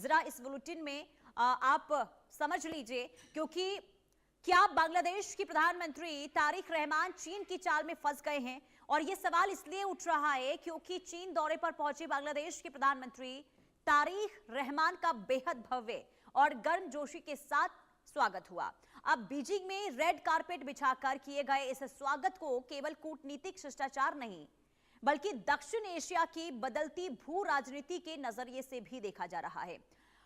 जरा इस बुलेटिन में आप समझ लीजिए, क्योंकि क्या बांग्लादेश की प्रधानमंत्री तारिक रहमान चीन की चाल में फंस गए हैं? और यह सवाल इसलिए उठ रहा है क्योंकि चीन दौरे पर पहुंचे बांग्लादेश के प्रधानमंत्री तारिक रहमान का बेहद भव्य और गर्मजोशी के साथ स्वागत हुआ। अब बीजिंग में रेड कारपेट बिछाकर किए गए इस स्वागत को केवल कूटनीतिक शिष्टाचार नहीं, बल्कि दक्षिण एशिया की बदलती भू राजनीति के नजरिए से भी देखा जा रहा है।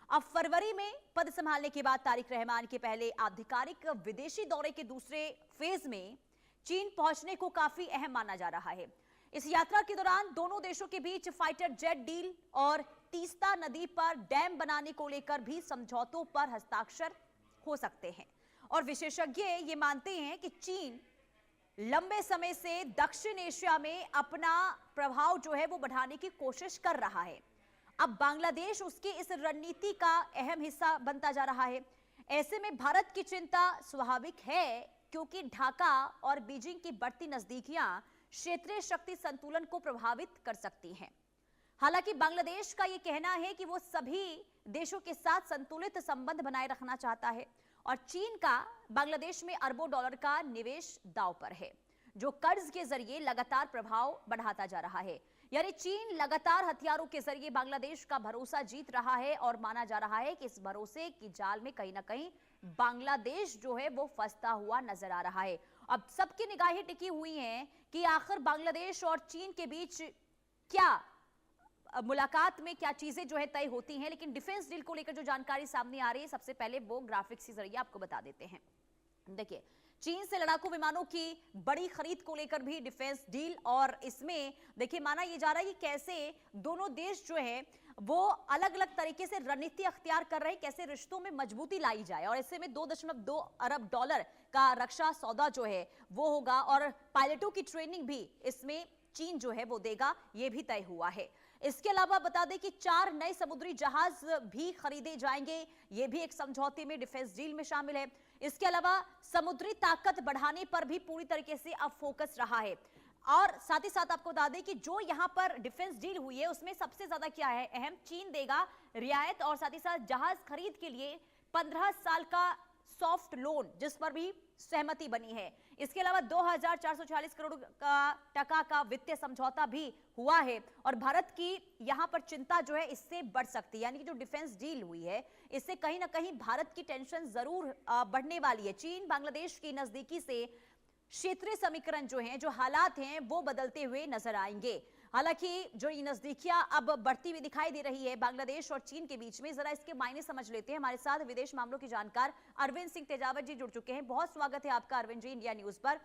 अब फरवरी में पद संभालने के बाद तारिक रहमान के पहले आधिकारिक विदेशी दौरे के दूसरे फेज में चीन पहुंचने को काफी अहम माना जा रहा है। इस यात्रा के दौरान दोनों देशों के बीच फाइटर जेट डील और तीस्ता नदी पर डैम बनाने को लेकर भी समझौतों पर हस्ताक्षर हो सकते हैं। और विशेषज्ञ ये मानते हैं कि चीन लंबे समय से दक्षिण एशिया में अपना प्रभाव जो है वो बढ़ाने की कोशिश कर रहा है। अब बांग्लादेश उसकी इस रणनीति का अहम हिस्सा बनता जा रहा है। ऐसे में भारत की चिंता स्वाभाविक है, क्योंकि ढाका और बीजिंग की बढ़ती नजदीकियां क्षेत्रीय शक्ति संतुलन को प्रभावित कर सकती हैं। हालांकि बांग्लादेश का यह कहना है कि वो सभी देशों के साथ संतुलित संबंध बनाए रखना चाहता है, और चीन का बांग्लादेश में अरबों डॉलर का निवेश दांव पर है, जो कर्ज के जरिए लगातार प्रभाव बढ़ाता जा रहा है। यानी चीन लगातार हथियारों के जरिए बांग्लादेश का भरोसा जीत रहा है, और माना जा रहा है कि इस भरोसे की जाल में कहीं ना कहीं बांग्लादेश जो है वो फंसता हुआ नजर आ रहा है। अब सबकी निगाहें टिकी हुई हैं कि आखिर बांग्लादेश और चीन के बीच क्या मुलाकात में क्या चीजें जो है तय होती हैं। लेकिन डिफेंस डील को लेकर जो जानकारी सामने आ रही है, सबसे पहले वो ग्राफिक्स के जरिए आपको बता देते हैं। देखिए, चीन से लड़ाकू विमानों की बड़ी खरीद को लेकर भी डिफेंस डील, और इसमें देखिए माना यह जा रहा है कि कैसे दोनों देश जो है वो अलग अलग तरीके से रणनीति अख्तियार कर रहे हैं, कैसे रिश्तों में मजबूती लाई जाए। और ऐसे में 2.2 अरब डॉलर का रक्षा सौदा जो है वो होगा, और पायलटों की ट्रेनिंग भी इसमें चीन जो है वो देगा, ये भी तय हुआ है। इसके अलावा बता दें कि 4 नए समुद्री जहाज भी खरीदे जाएंगे, ये भी एक समझौते में डिफेंस डील में शामिल है। इसके अलावा समुद्री ताकत बढ़ाने पर भी पूरी तरीके से अब फोकस रहा है। और साथ ही साथ आपको बता दें कि जो यहां पर डिफेंस डील हुई है उसमें सबसे ज्यादा क्या है अहम, चीन देगा रियायत, और साथ ही साथ जहाज खरीद के लिए 15 साल का सॉफ्ट लोन, जिस पर भी सहमति बनी है। इसके अलावा 2446 करोड़ टका का वित्तीय समझौता भी हुआ है। और भारत की यहां पर चिंता जो है इससे बढ़ सकती है, यानी कि जो डिफेंस डील हुई है इससे कहीं ना कहीं भारत की टेंशन जरूर बढ़ने वाली है। चीन बांग्लादेश की नजदीकी से क्षेत्रीय समीकरण जो हैं, जो हालात हैं वो बदलते हुए नजर आएंगे। हालांकि जो ये नजदीकियां अब बढ़ती हुई दिखाई दे रही है बांग्लादेश और चीन के बीच में, जरा इसके मायने समझ लेते हैं। हमारे साथ विदेश मामलों के जानकार अरविंद सिंह तेजावत जी जुड़ चुके हैं। बहुत स्वागत है आपका अरविंद जी इंडिया न्यूज पर।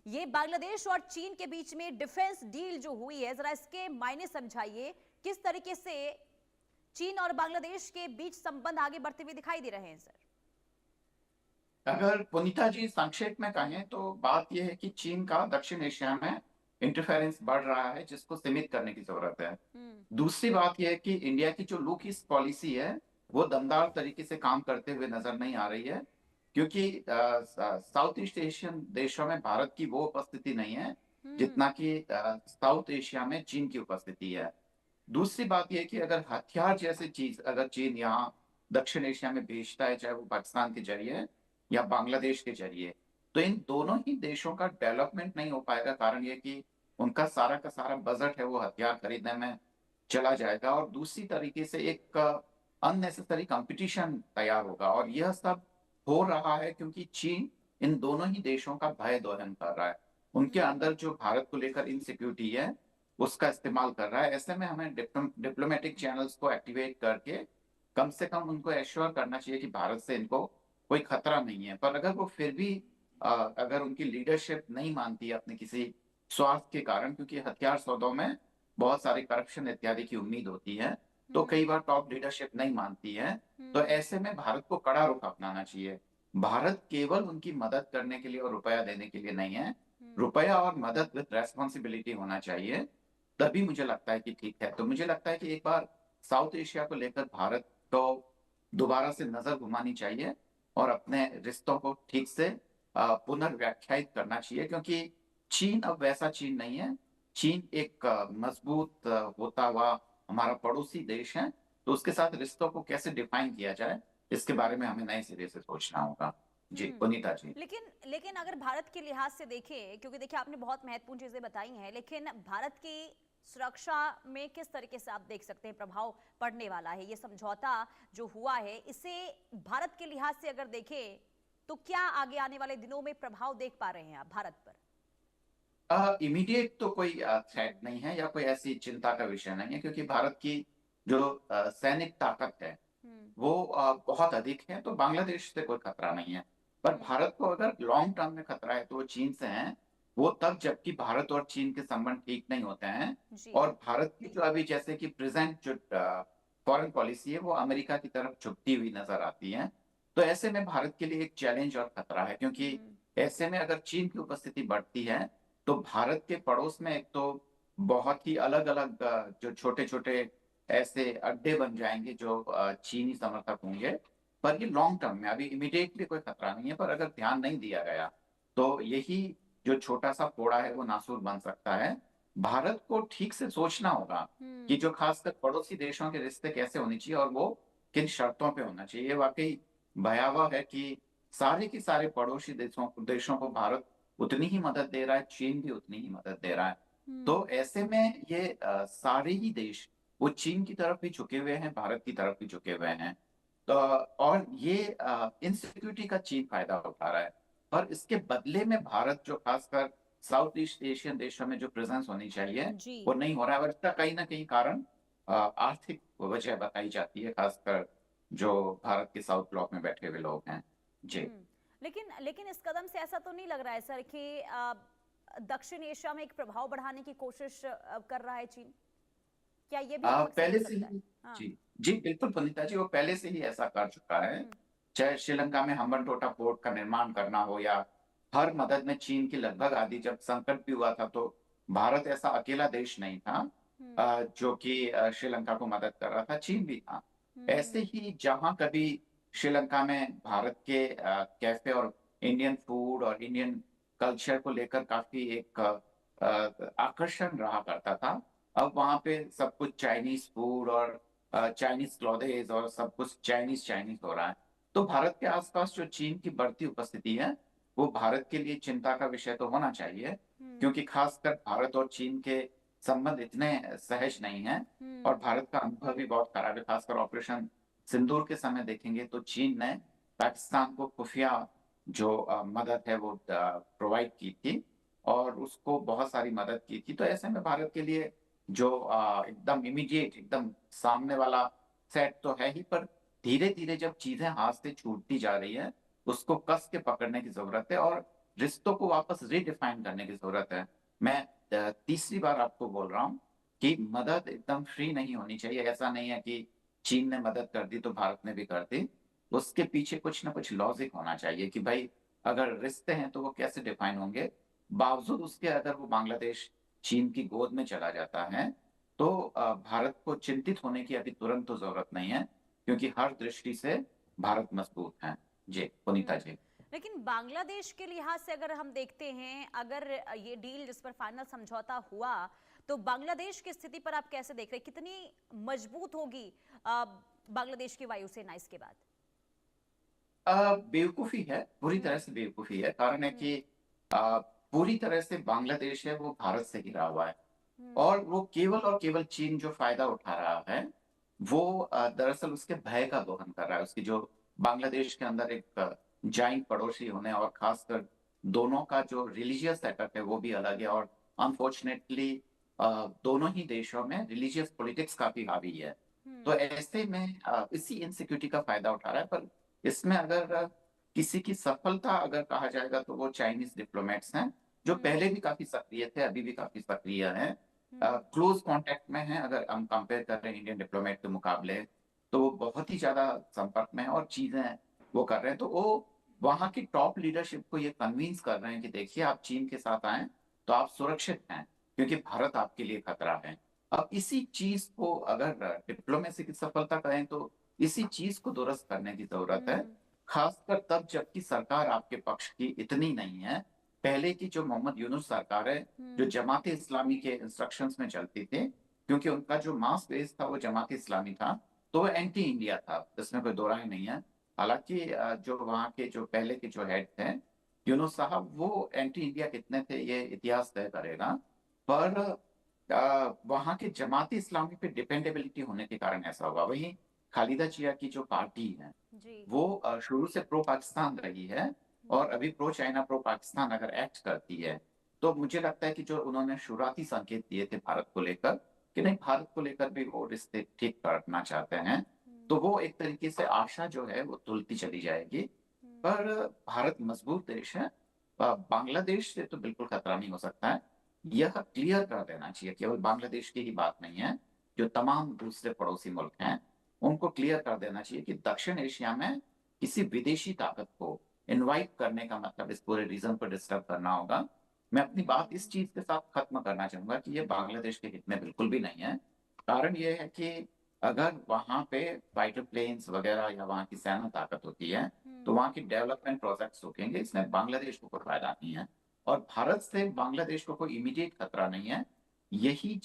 ये बांग्लादेश और चीन के बीच में डिफेंस डील जो हुई है, जरा इसके मायने समझाइए, किस तरीके से चीन और बांग्लादेश के बीच संबंध आगे बढ़ते हुए दिखाई दे रहे हैं सर? अगर पुनीता जी संक्षेप में कहें तो बात यह है कि चीन का दक्षिण एशिया में इंटरफेरेंस बढ़ रहा है, जिसको सीमित करने की जरूरत है। दूसरी बात यह है कि इंडिया की जो लुक ईस्ट पॉलिसी है वो दमदार तरीके से काम करते हुए नजर नहीं आ रही है, क्योंकि साउथ ईस्ट एशियन देशों में भारत की वो उपस्थिति नहीं है जितना कि साउथ एशिया में चीन की उपस्थिति है। दूसरी बात यह कि अगर हथियार जैसी चीज अगर चीन यहाँ दक्षिण एशिया में भेजता है, चाहे वो पाकिस्तान के जरिए या बांग्लादेश के जरिए, तो इन दोनों ही देशों का डेवलपमेंट नहीं हो पाएगा। कारण ये कि उनका सारा का सारा बजट है वो हथियार खरीदने में चला जाएगा, और दूसरी तरीके से एक अननेसेसरी कंपटीशन तैयार होगा। और यह सब हो रहा है क्योंकि चीन इन दोनों ही देशों का भय दोहन कर रहा है। उनके अंदर जो भारत को लेकर इनसिक्योरिटी है उसका इस्तेमाल कर रहा है। ऐसे में हमें डिप्लोमेटिक चैनल्स को एक्टिवेट करके कम से कम उनको एश्योर करना चाहिए कि भारत से इनको कोई खतरा नहीं है। पर अगर वो फिर भी अगर उनकी लीडरशिप नहीं मानती है अपने किसी स्वार्थ के कारण, क्योंकि हथियार सौदों में बहुत सारे करप्शन इत्यादि की उम्मीद होती है, तो कई बार टॉप लीडरशिप नहीं मानती है, तो ऐसे में भारत को कड़ा रुख अपनाना चाहिए। भारत केवल उनकी मदद करने के लिए और रुपया देने के लिए नहीं है, रुपया और मदद विद रेस्पॉन्सिबिलिटी होना चाहिए, तभी मुझे लगता है कि ठीक है। तो मुझे लगता है कि एक बार साउथ एशिया को लेकर भारत को दोबारा से नजर घुमानी चाहिए और अपने रिश्तों को ठीक से पुनर्व्याख्यायित करना चाहिए, क्योंकि चीन अब वैसा चीन नहीं है। चीन एक मजबूत होता हुआ हमारा पड़ोसी देश है, तो उसके साथ रिश्तों को कैसे डिफाइन किया जाए, इसके बारे में हमें नए सिरे से सोचना होगा। जी पुनीता जी। लेकिन लेकिन अगर भारत के लिहाज से देखें, क्योंकि देखिए आपने बहुत महत्वपूर्ण चीजें बताई हैं, लेकिन भारत की सुरक्षा में किस तरीके से आप देख सकते हैं प्रभाव पड़ने वाला है ये समझौता जो हुआ है, इसे भारत के लिहाज से अगर देखें तो क्या आगे आने वाले दिनों में प्रभाव देख पा रहे हैं आप भारत पर? इमीडिएट तो कोई थ्रेट नहीं है या कोई ऐसी चिंता का विषय नहीं है, क्योंकि भारत की जो सैनिक ताकत है वो बहुत अधिक है, तो बांग्लादेश से कोई खतरा नहीं है। पर भारत को अगर लॉन्ग टर्म में खतरा है तो वो चीन से है। वो तब जबकि भारत और चीन के संबंध ठीक नहीं होते हैं, जी। और भारत की जो अभी जैसे कि प्रेजेंट जो फॉरेन पॉलिसी है वो अमेरिका की तरफ झुकती हुई नजर आती है। तो ऐसे में भारत के लिए एक चैलेंज और खतरा है, क्योंकि ऐसे में अगर चीन की उपस्थिति बढ़ती है तो भारत के पड़ोस में एक तो बहुत ही अलग अलग जो छोटे छोटे ऐसे अड्डे बन जाएंगे जो चीनी समर्थक होंगे। पर ये लॉन्ग टर्म में, अभी इमीडिएटली कोई खतरा नहीं है, पर अगर ध्यान नहीं दिया गया तो यही जो छोटा सा फोड़ा है वो नासूर बन सकता है। भारत को ठीक से सोचना होगा कि जो खासकर पड़ोसी देशों के रिश्ते कैसे होने चाहिए और वो किन शर्तों पे होना चाहिए। ये वाकई भयावह है कि सारे के सारे पड़ोसी देशों को भारत उतनी ही मदद दे रहा है, चीन भी उतनी ही मदद दे रहा है। तो ऐसे में ये सारे ही देश वो चीन की तरफ भी झुके हुए हैं, भारत की तरफ भी झुके हुए हैं। तो और ये इनसिक्योरिटी का चीन फायदा उठा रहा है, और इसके बदले में भारत जो खासकर साउथ ईस्ट एशियन देशों में जो प्रेजेंस होनी चाहिए जी। वो नहीं हो रहा है, और इसका कहीं ना कहीं कारण आर्थिक वजह बताई जाती है, खासकर जो भारत के साउथ ब्लॉक में बैठे हुए लोग हैं। जी। लेकिन लेकिन इस कदम से ऐसा तो नहीं लग रहा है सर कि दक्षिण एशिया में एक प्रभाव बढ़ाने की कोशिश कर रहा है चीन? क्या ये भी एक मकसद पहले हो से सकता है? ही। हाँ। जी। जी बिल्कुल पुनीता जी, वो पहले से ही ऐसा कर चुका है। चाहे श्रीलंका में हम्बनटोटा पोर्ट का निर्माण करना हो, या हर मदद में चीन की लगभग आधी, जब संकट भी हुआ था तो भारत ऐसा अकेला देश नहीं था जो कि श्रीलंका को मदद कर रहा था, चीन भी था। ऐसे ही जहां कभी श्रीलंका में भारत के कैफे और इंडियन फूड और इंडियन कल्चर को लेकर काफी एक आकर्षण रहा करता था, अब वहां पे सब कुछ चाइनीज फूड और चाइनीज क्लॉथेज और सब कुछ चाइनीज चाइनीज हो रहा है। तो भारत के आसपास जो चीन की बढ़ती उपस्थिति है वो भारत के लिए चिंता का विषय तो होना चाहिए, क्योंकि खासकर भारत और चीन के संबंध इतने सहज नहीं हैं, और भारत का अनुभव भी बहुत खराब है। खासकर ऑपरेशन सिंदूर के समय देखेंगे तो चीन ने पाकिस्तान को खुफिया जो मदद है वो प्रोवाइड की थी, और उसको बहुत सारी मदद की थी। तो ऐसे में भारत के लिए जो एकदम इमीडिएट एकदम सामने वाला सेट तो है ही, पर धीरे धीरे जब चीजें हाथ से छूटती जा रही है उसको कस के पकड़ने की जरूरत है, और रिश्तों को वापस रीडिफाइन करने की जरूरत है। मैं तीसरी बार आपको बोल रहा हूँ कि मदद एकदम फ्री नहीं होनी चाहिए। ऐसा नहीं है कि चीन ने मदद कर दी तो भारत ने भी कर दी, उसके पीछे कुछ ना कुछ लॉजिक होना चाहिए कि भाई अगर रिश्ते हैं तो वो कैसे डिफाइन होंगे। बावजूद उसके अगर वो बांग्लादेश चीन की गोद में चला जाता है तो भारत को चिंतित होने की अभी तुरंत तो जरूरत नहीं है, क्योंकि हर दृष्टि से भारत मजबूत है। जी पुनीता जी। लेकिन बांग्लादेश के लिहाज से अगर हम देखते हैं, अगर ये डील जिस पर फाइनल समझौता हुआ तो बांग्लादेश की स्थिति पर आप कैसे देख रहे हैं? कितनी मजबूत होगी बांग्लादेश की वायुसेना इसके बाद? बेवकूफी है, पूरी तरह से बेवकूफी है। कारण है कि पूरी तरह से बांग्लादेश है वो भारत से घिरा हुआ है, और वो केवल और केवल चीन जो फायदा उठा रहा है वो दरअसल उसके भय का दोहन कर रहा है। उसकी जो बांग्लादेश के अंदर एक जाइंट पड़ोसी होने, और खासकर दोनों का जो रिलीजियस सेटअप है वो भी अलग है, और अनफॉर्चुनेटली दोनों ही देशों में रिलीजियस पॉलिटिक्स काफी हावी है। तो ऐसे में इसी इनसिक्योरिटी का फायदा उठा रहा है। पर इसमें अगर किसी की सफलता अगर कहा जाएगा तो वो चाइनीज डिप्लोमेट्स हैं, जो पहले भी काफी सक्रिय थे, अभी भी काफी सक्रिय हैं, क्लोज कांटेक्ट में हैं। अगर हम कंपेयर कर रहे हैं इंडियन डिप्लोमेट के मुकाबले, तो वो बहुत ही ज्यादा संपर्क में है और चीजें वो कर रहे हैं। तो वो वहां की टॉप लीडरशिप को ये कन्विंस कर रहे हैं कि देखिए आप चीन के साथ आए तो आप सुरक्षित हैं, क्योंकि भारत आपके लिए खतरा है। अब इसी चीज को अगर डिप्लोमेसी की सफलता कहें तो इसी चीज को दुरुस्त करने की जरूरत है, खासकर तब जबकि सरकार आपके पक्ष की इतनी नहीं है। पहले की जो मोहम्मद यूनुस सरकार है, जो जमात इस्लामी के इंस्ट्रक्शंस में चलती थी, क्योंकि उनका जो मास बेस था वो जमात इस्लामी था, तो वो एंटी इंडिया था, इसमें कोई दो राय नहीं है। हालांकि जो वहाँ के जो पहले के जो हेड थे यूनुस साहब, वो एंटी इंडिया कितने थे ये इतिहास तय करेगा। पर वहाँ के जमाती इस्लामी पे डिपेंडेबिलिटी होने के कारण ऐसा हुआ। वहीं खालिदा जिया की जो पार्टी है जी। वो शुरू से प्रो पाकिस्तान रही है, और अभी प्रो चाइना प्रो पाकिस्तान अगर एक्ट करती है, तो मुझे लगता है कि जो उन्होंने शुरुआती संकेत दिए थे भारत को लेकर कि नहीं, भारत को लेकर भी वो रिश्ते ठीक करना चाहते हैं, तो वो एक तरीके से आशा जो है वो तुलती चली जाएगी। पर भारत मजबूत देश है, बांग्लादेश से तो बिल्कुल खतरा नहीं हो सकता है। यह क्लियर कर देना चाहिए, केवल बांग्लादेश की ही बात नहीं है, जो तमाम दूसरे पड़ोसी मुल्क हैं उनको क्लियर कर देना चाहिए कि दक्षिण एशिया में किसी विदेशी ताकत को इनवाइट करने का मतलब इस पूरे रीजन को डिस्टर्ब करना होगा। मैं अपनी बात इस चीज के साथ खत्म करना चाहूंगा कि ये बांग्लादेश के हित में बिल्कुल भी नहीं है। कारण ये है कि अगर वहां पे फाइटर प्लेन्स वगैरह या वहां की सैन्य ताकत होती है तो वहां की डेवलपमेंट प्रोजेक्ट्स रुकेंगे, इसमें बांग्लादेश को कोई फायदा नहीं है। और भारत से बांग्लादेश को कोई इमीडिएट खतरा नहीं है। यही